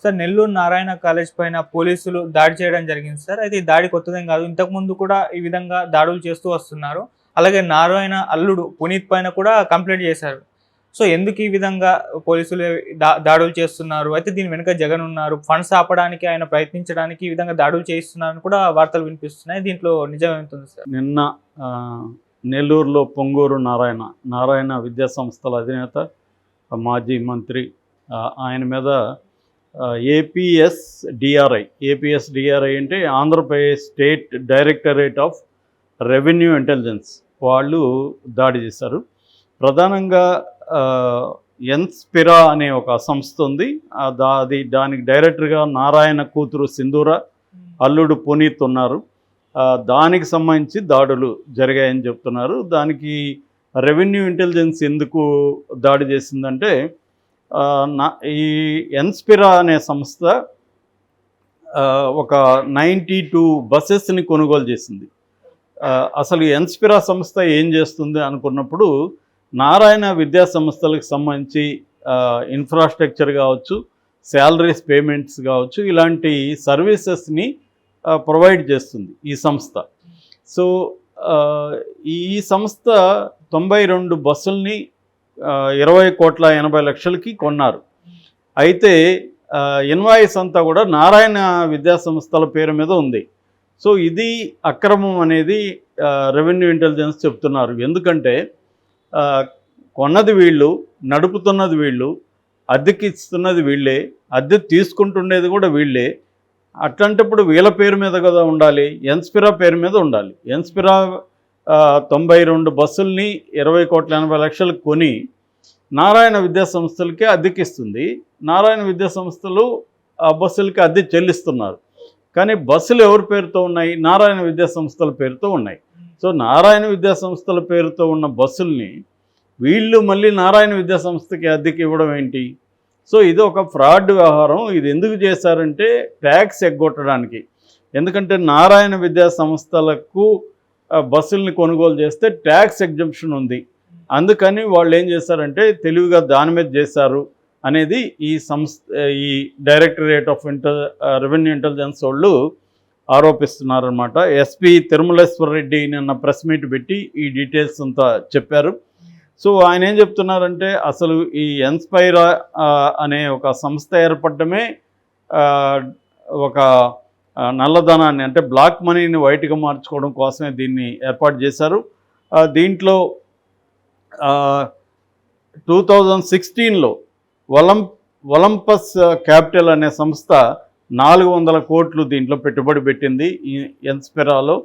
Sir Nellore Narayana college పైన పోలీసులు దాడి చేయడం జరిగింది సార్. అయితే ఈ దాడి కొత్తదేం కాదు. ఇంతకుముందు కూడా ఈ విధంగా దాడులు చేస్తూ వస్తున్నారు. అలాగే నారాయణ అల్లుడు పునీత్ పైన కూడా కంప్లైంట్ చేశారు. సో ఎందుకు ఈ విధంగా పోలీసులు దాడులు చేస్తున్నారు? అయితే దీని వెనుక జగన్ ఉన్నారు. ఫండ్స్ ఆపడానికి ఆయన ప్రయత్నించడానికి ఈ విధంగా దాడులు చేయిస్తున్నారని కూడా వార్తలు వినిపిస్తున్నాయి. దీంట్లో నిజం ఏముంటుంది సార్? నిన్న నెల్లూరులో పొంగూరు నారాయణ విద్యా సంస్థల అధినేత మాజీ మంత్రి ఆయన మీద ఏపీఎస్డిఆర్ఐ అంటే Andhra Pradesh state directorate of revenue intelligence వాళ్ళు దాడి చేశారు. ప్రధానంగా ఎన్స్పిరా అనే ఒక సంస్థ ఉంది. దానికి డైరెక్టర్గా నారాయణ కూతురు సింధూర, అల్లుడు పునీత్ ఉన్నారు. దానికి సంబంధించి దాడులు జరిగాయని చెప్తున్నారు. దానికి రెవెన్యూ ఇంటెలిజెన్స్ ఎందుకు దాడి చేసిందంటే ఈ ఎన్స్పిరా అనే సంస్థ ఒక 92 బస్సెస్ని కొనుగోలు చేసింది. అసలు ఎన్స్పిరా సంస్థ ఏం చేస్తుంది అనుకున్నప్పుడు నారాయణ విద్యా సంస్థలకు సంబంధించి ఇన్ఫ్రాస్ట్రక్చర్ కావచ్చు, శాలరీస్ పేమెంట్స్ కావచ్చు, ఇలాంటి సర్వీసెస్ని ప్రొవైడ్ చేస్తుంది ఈ సంస్థ. సో ఈ సంస్థ 92 బస్సుల్ని 20,80,00,000కి కొన్నారు. అయితే ఇన్వాయిస్ అంతా కూడా నారాయణ విద్యా సంస్థల పేరు మీద ఉంది. సో ఇది అక్రమం అనేది రెవెన్యూ ఇంటెలిజెన్స్ చెప్తున్నారు. ఎందుకంటే కొన్నది వీళ్ళు, నడుపుతున్నది వీళ్ళు, అద్దెకిస్తున్నది వీళ్ళే, అద్దె తీసుకుంటుండేది కూడా వీళ్ళే. అట్లాంటప్పుడు వీళ్ళ పేరు మీద కదా ఉండాలి, ఎన్స్పిరా పేరు మీద ఉండాలి. ఎన్స్పిరా 92 బస్సుల్ని 20,80,00,000 కొని నారాయణ విద్యా సంస్థలకి అద్దెకిస్తుంది. నారాయణ విద్యా సంస్థలు ఆ బస్సులకి అద్దె చెల్లిస్తున్నారు. కానీ బస్సులు ఎవరి పేరుతో ఉన్నాయి? నారాయణ విద్యా సంస్థల పేరుతో ఉన్నాయి. సో నారాయణ విద్యా సంస్థల పేరుతో ఉన్న బస్సుల్ని వీళ్ళు మళ్ళీ నారాయణ విద్యా సంస్థకి అద్దెకి ఇవ్వడం ఏంటి? సో ఇది ఒక ఫ్రాడ్ వ్యవహారం. ఇది ఎందుకు చేశారంటే ట్యాక్స్ ఎగ్గొట్టడానికి. ఎందుకంటే నారాయణ విద్యా సంస్థలకు బస్సుల్ని కొనుగోలు చేస్తే ట్యాక్స్ ఎగ్జంప్షన్ ఉంది. అందుకని వాళ్ళు ఏం చేశారంటే తెలివిగా దాని మీద చేశారు అనేది ఈ డైరెక్టరేట్ ఆఫ్ రెవెన్యూ ఇంటెలిజెన్స్ వాళ్ళు ఆరోపిస్తున్నారన్నమాట. ఎస్పీ తిరుమలేశ్వర రెడ్డి నిన్న ప్రెస్ మీట్ పెట్టి ఈ డీటెయిల్స్ అంతా చెప్పారు. సో ఆయన ఏం చెప్తున్నారంటే అసలు ఈ ఎన్స్పైరా అనే ఒక సంస్థ ఏర్పడమే ఒక నల్లధనాన్ని అంటే బ్లాక్ మనీని వైట్గా మార్చుకోవడం కోసమే దీన్ని ఏర్పాటు చేశారు. దీంట్లో 2016లో ఒలంపస్ క్యాపిటల్ అనే సంస్థ 400 కోట్లు దీంట్లో పెట్టుబడి పెట్టింది ఈ ఎన్స్పిరాలో.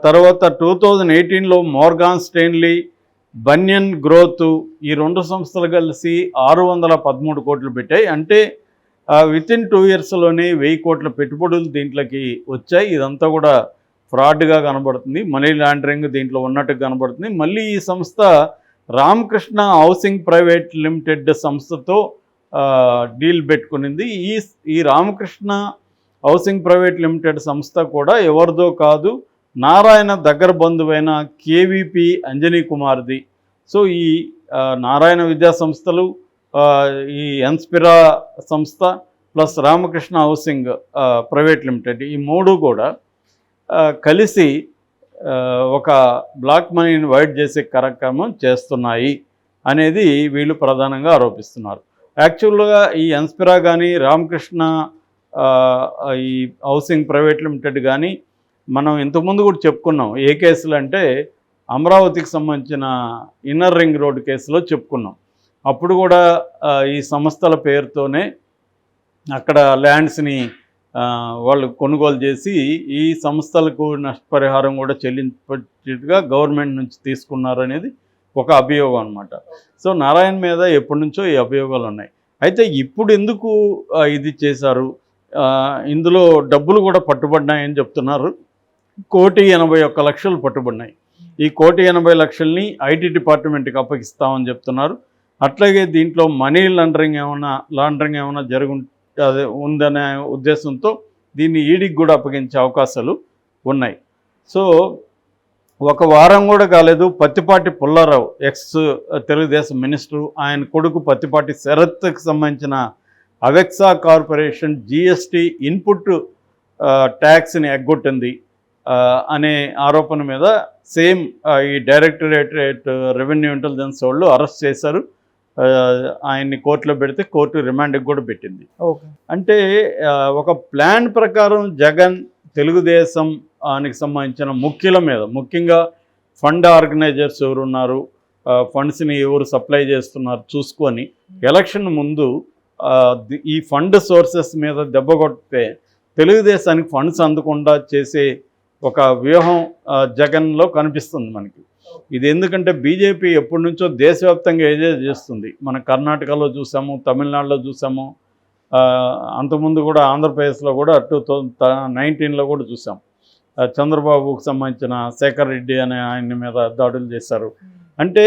తర్వాత 2018లో మోర్గాన్ స్టెన్లీ, బన్యన్ గ్రోత్ ఈ 2 సంస్థలు కలిసి 613 కోట్లు పెట్టాయి. అంటే వితిన్ 2 ఇయర్స్లోనే 1000 కోట్ల పెట్టుబడులు దీంట్లోకి వచ్చాయి. ఇదంతా కూడా ఫ్రాడ్గా కనబడుతుంది, మనీ లాండరింగ్ దీంట్లో ఉన్నట్టుగా కనబడుతుంది. మళ్ళీ ఈ సంస్థ రామకృష్ణ హౌసింగ్ ప్రైవేట్ లిమిటెడ్ సంస్థతో డీల్ పెట్టుకునింది. ఈ రామకృష్ణ హౌసింగ్ ప్రైవేట్ లిమిటెడ్ సంస్థ కూడా ఎవరిదో కాదు, నారాయణ దగ్గర బంధువైన కేవీపీ అంజనీ కుమార్ది. సో ఈ నారాయణ విద్యా సంస్థలు, ఈ ఎన్స్పిరా సంస్థ plus Ramakrishna housing private limited ఈ 3 కూడా కలిసి ఒక బ్లాక్ మనీని వైట్ చేసే కార్యక్రమం చేస్తున్నాయి అనేది వీళ్ళు ప్రధానంగా ఆరోపిస్తున్నారు. యాక్చువల్గా ఈ ఎన్స్పిరా కానీ రామకృష్ణ ఈ హౌసింగ్ ప్రైవేట్ లిమిటెడ్ కానీ మనం ఇంతకుముందు కూడా చెప్పుకున్నాం. ఏ కేసులు అంటే అమరావతికి సంబంధించిన ఇన్నర్ రింగ్ రోడ్ కేసులో చెప్పుకున్నాం. అప్పుడు కూడా ఈ సంస్థల పేరుతోనే అక్కడ ల్యాండ్స్ని వాళ్ళు కొనుగోలు చేసి ఈ సంస్థలకు నష్టపరిహారం కూడా చెల్లించేట్టుగా గవర్నమెంట్ నుంచి తీసుకున్నారనేది ఒక అభియోగం అనమాట. సో నారాయణ మీద ఎప్పటి నుంచో ఈ అభియోగాలు ఉన్నాయి. అయితే ఇప్పుడు ఎందుకు ఇది చేశారు? ఇందులో డబ్బులు కూడా పట్టుబడినాయని చెప్తున్నారు. 1,81,00,000 పట్టుబడినాయి. ఈ 1,80,00,000ని ఐటీ డిపార్ట్మెంట్కి అప్పగిస్తామని చెప్తున్నారు. అట్లాగే దీంట్లో మనీ లాండరింగ్ ఏమైనా అదే ఉందనే ఉద్దేశంతో దీన్ని ఈడీకి కూడా అప్పగించే అవకాశాలు ఉన్నాయి. సో ఒక వారం కూడా కాలేదు, పత్తిపాటి పుల్లారావు ఎక్స్ తెలుగుదేశం మినిస్టరు, ఆయన కొడుకు పత్తిపాటి శరత్కి సంబంధించిన అవెక్సా కార్పొరేషన్ జిఎస్టీ ఇన్పుట్ ట్యాక్స్ని ఎగ్గొట్టింది అనే ఆరోపణ మీద సేమ్ ఈ డైరెక్టరేట్ రెవెన్యూ ఇంటెలిజెన్స్ వాళ్ళు అరెస్ట్ చేశారు. ఆయన్ని కోర్టులో పెడితే కోర్టు రిమాండ్కి కూడా పెట్టింది. ఓకే. అంటే ఒక ప్లాన్ ప్రకారం జగన్ తెలుగుదేశానికి సంబంధించిన ముఖ్యుల మీద, ముఖ్యంగా ఫండ్ ఆర్గనైజర్స్ ఎవరు ఉన్నారు, ఫండ్స్ని ఎవరు సప్లై చేస్తున్నారు చూసుకొని ఎలక్షన్ ముందు ఈ ఫండ్ సోర్సెస్ మీద దెబ్బ కొడితే తెలుగుదేశానికి ఫండ్స్ అందకుండా చేసే ఒక వ్యూహం జగన్లో కనిపిస్తుంది మనకి. ఇది ఎందుకంటే బీజేపీ ఎప్పటి నుంచో దేశవ్యాప్తంగా ఏదో చేస్తుంది. మన కర్ణాటకలో చూసాము, తమిళనాడులో చూసాము, అంతకుముందు కూడా ఆంధ్రప్రదేశ్లో కూడా 2019లో కూడా చూసాం. చంద్రబాబుకు సంబంధించిన శేఖర్ రెడ్డి అనే ఆయన మీద దాడులు చేశారు. అంటే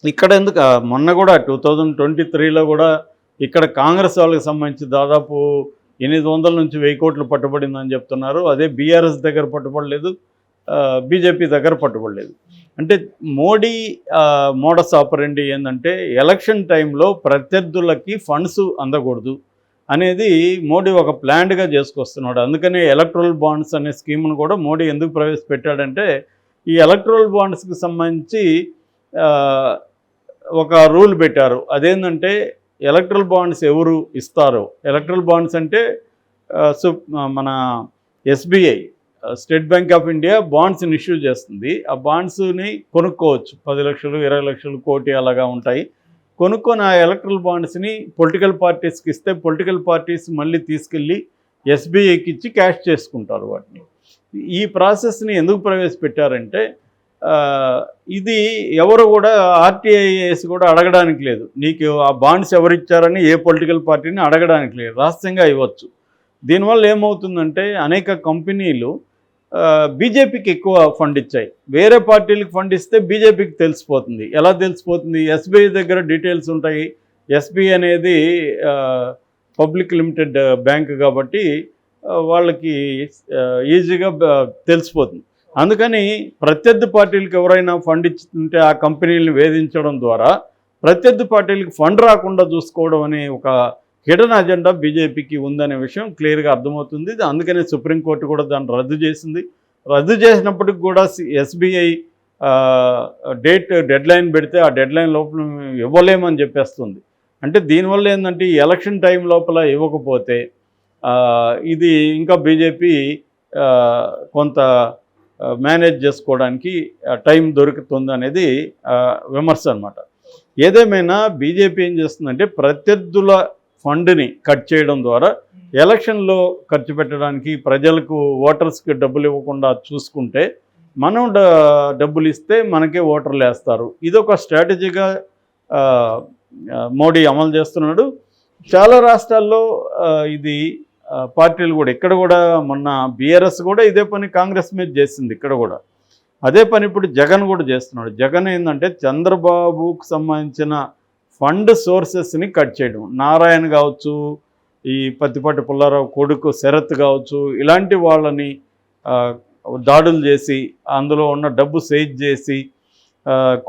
ఇక్కడ ఎందుకు మొన్న కూడా 2023లో కూడా ఇక్కడ కాంగ్రెస్ వాళ్ళకి సంబంధించి దాదాపు 800 నుంచి 1000 కోట్లు పట్టుబడిందని చెప్తున్నారు. అదే బీఆర్ఎస్ దగ్గర పట్టుబడలేదు, బీజేపీ దగ్గర పట్టుబడలేదు. అంటే మోడీ మోడస్ ఆపరెండి ఏంటంటే ఎలక్షన్ టైంలో ప్రత్యర్థులకి ఫండ్స్ అందకూడదు అనేది మోడీ ఒక ప్లాన్డ్గా చేసుకొస్తున్నాడు. అందుకనే ఎలక్ట్రల్ బాండ్స్ అనే స్కీమ్ను కూడా మోడీ ఎందుకు ప్రవేశపెట్టాడంటే ఈ ఎలక్ట్రల్ బాండ్స్కి సంబంధించి ఒక రూల్ పెట్టారు. అదేంటంటే ఎలక్ట్రల్ బాండ్స్ ఎవరు ఇస్తారో, ఎలక్ట్రల్ బాండ్స్ అంటే మన SBI State Bank of India బాండ్స్ని ఇష్యూ చేస్తుంది. ఆ బాండ్స్ని కొనుక్కోవచ్చు, 10 లక్షలు 20 లక్షలు కోటి అలాగా ఉంటాయి. కొనుక్కొని ఆ ఎలక్ట్రల్ బాండ్స్ని పొలిటికల్ పార్టీస్కి ఇస్తే పొలిటికల్ పార్టీస్ మళ్ళీ తీసుకెళ్ళి ఎస్బీఐకి ఇచ్చి క్యాష్ చేసుకుంటారు వాటిని. ఈ ప్రాసెస్ని ఎందుకు ప్రవేశపెట్టారంటే ఇది ఎవరు కూడా ఆర్టీఐఎస్ కూడా అడగడానికి లేదు. నీకు ఆ బాండ్స్ ఎవరిచ్చారని ఏ పొలిటికల్ పార్టీని అడగడానికి లేదు, రహస్యంగా ఇవ్వచ్చు. దీనివల్ల ఏమవుతుందంటే అనేక కంపెనీలు బీజేపీకి ఎక్కువ ఫండ్ ఇచ్చాయి, వేరే పార్టీలకు ఫండ్ ఇస్తే బీజేపీకి తెలిసిపోతుంది. ఎలా తెలిసిపోతుంది? ఎస్బీఐ దగ్గర డీటెయిల్స్ ఉంటాయి. ఎస్బీఐ అనేది పబ్లిక్ లిమిటెడ్ బ్యాంక్ కాబట్టి వాళ్ళకి ఈజీగా తెలిసిపోతుంది. అందుకని ప్రత్యర్థి పార్టీలకు ఎవరైనా ఫండ్ ఇచ్చుతుంటే ఆ కంపెనీలను వేధించడం ద్వారా ప్రత్యర్థి పార్టీలకు ఫండ్ రాకుండా చూసుకోవడం అనే ఒక హిడెన్ అజెండా బీజేపీకి ఉందనే విషయం క్లియర్గా అర్థమవుతుంది. అందుకనే సుప్రీంకోర్టు కూడా దాన్ని రద్దు చేసింది. రద్దు చేసినప్పటికి కూడా ఎస్బీఐ డెడ్లైన్ పెడితే ఆ డెడ్లైన్ లోపల ఇవ్వలేమని చెప్పేస్తుంది. అంటే దీనివల్ల ఏంటంటే ఈ ఎలక్షన్ టైం లోపల ఇవ్వకపోతే ఇది ఇంకా బీజేపీ కొంత మేనేజ్ చేసుకోవడానికి టైం దొరుకుతుంది అనేది విమర్శ అనమాట. ఏదేమైనా బీజేపీ ఏం చేస్తుందంటే ప్రత్యర్థుల ఫండ్ని కట్ చేయడం ద్వారా ఎలక్షన్లో ఖర్చు పెట్టడానికి, ప్రజలకు ఓటర్స్కి డబ్బులు ఇవ్వకుండా చూసుకుంటే మనం డబ్బులు ఇస్తే మనకే ఓటర్లు వేస్తారు. ఇదొక స్ట్రాటజీగా మోడీ అమలు చేస్తున్నాడు. చాలా రాష్ట్రాల్లో ఇది పార్టీలు కూడా, ఇక్కడ కూడా మొన్న బీఆర్ఎస్ కూడా ఇదే పని కాంగ్రెస్ మీద చేసింది. ఇక్కడ కూడా అదే పని ఇప్పుడు జగన్ కూడా చేస్తున్నాడు. జగన్ ఏంటంటే చంద్రబాబుకు సంబంధించిన ఫండ్ సోర్సెస్ని కట్ చేయడం, నారాయణ కావచ్చు, ఈ పత్తిపాటి పుల్లారావు కొడుకు శరత్ కావచ్చు, ఇలాంటి వాళ్ళని దాడులు చేసి అందులో ఉన్న డబ్బు సైజ్ చేసి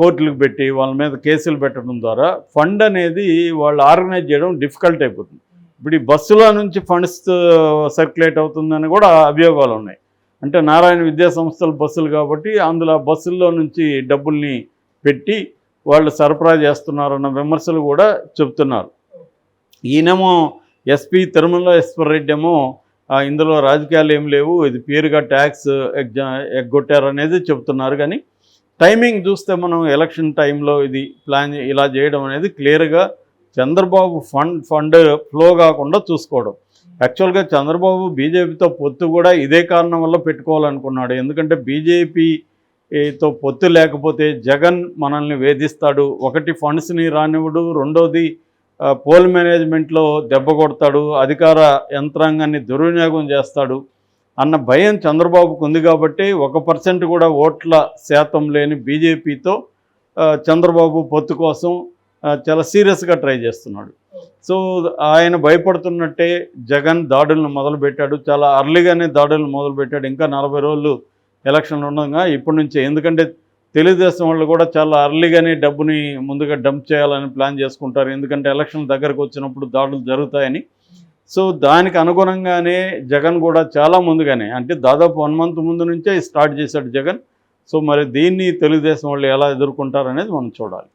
కోర్టులకు పెట్టి వాళ్ళ మీద కేసులు పెట్టడం ద్వారా ఫండ్ అనేది వాళ్ళు ఆర్గనైజ్ చేయడం డిఫికల్ట్ అయిపోతుంది. ఇప్పుడు ఈ బస్సుల నుంచి ఫండ్స్ సర్క్యులేట్ అవుతుందని కూడా అభియోగాలు ఉన్నాయి. అంటే నారాయణ విద్యా సంస్థల బస్సులు కాబట్టి అందులో బస్సుల్లో నుంచి డబ్బుల్ని పెట్టి వాళ్ళు సరఫరా చేస్తున్నారన్న విమర్శలు కూడా చెబుతున్నారు. ఈయనేమో ఎస్పీ తిరుమల రెడ్డి ఏమో ఇందులో రాజకీయాలు ఏం లేవు, ఇది పేరుగా ట్యాక్స్ ఎగ్గొట్టారనేది చెబుతున్నారు. కానీ టైమింగ్ చూస్తే మనం ఎలక్షన్ టైంలో ఇది ప్లాన్ ఇలా చేయడం అనేది క్లియర్గా చంద్రబాబు ఫండ్ ఫ్లో కాకుండా చూసుకోవడం. యాక్చువల్గా చంద్రబాబు బీజేపీతో పొత్తు కూడా ఇదే కారణం వల్ల పెట్టుకోవాలనుకున్నాడు. ఎందుకంటే బీజేపీతో పొత్తు లేకపోతే జగన్ మనల్ని వేధిస్తాడు, ఒకటి ఫండ్స్ని రానివ్వడు, రెండోది పోల్ మేనేజ్మెంట్లో దెబ్బ కొడతాడు, అధికార యంత్రాంగాన్ని దుర్వినియోగం చేస్తాడు అన్న భయం చంద్రబాబుకు ఉంది. కాబట్టి 1% కూడా ఓట్ల శాతం లేని బీజేపీతో చంద్రబాబు పొత్తు కోసం చాలా సీరియస్గా ట్రై చేస్తున్నాడు. సో ఆయన భయపడుతున్నట్టే జగన్ దాడులను మొదలుపెట్టాడు. చాలా అర్లీగానే దాడులను మొదలుపెట్టాడు. ఇంకా 40 రోజులు ఎలక్షన్లు ఉండగా ఇప్పటి నుంచే, ఎందుకంటే తెలుగుదేశం వాళ్ళు కూడా చాలా అర్లీగానే డబ్బుని ముందుగా డంప్ చేయాలని ప్లాన్ చేసుకుంటారు, ఎందుకంటే ఎలక్షన్ దగ్గరకు వచ్చినప్పుడు దాడులు జరుగుతాయని. సో దానికి అనుగుణంగానే జగన్ కూడా చాలా ముందుగానే, అంటే దాదాపు 1 month ముందు నుంచే స్టార్ట్ చేశాడు జగన్. సో మరి దీన్ని తెలుగుదేశం వాళ్ళు ఎలా ఎదుర్కొంటారనేది మనం చూడాలి.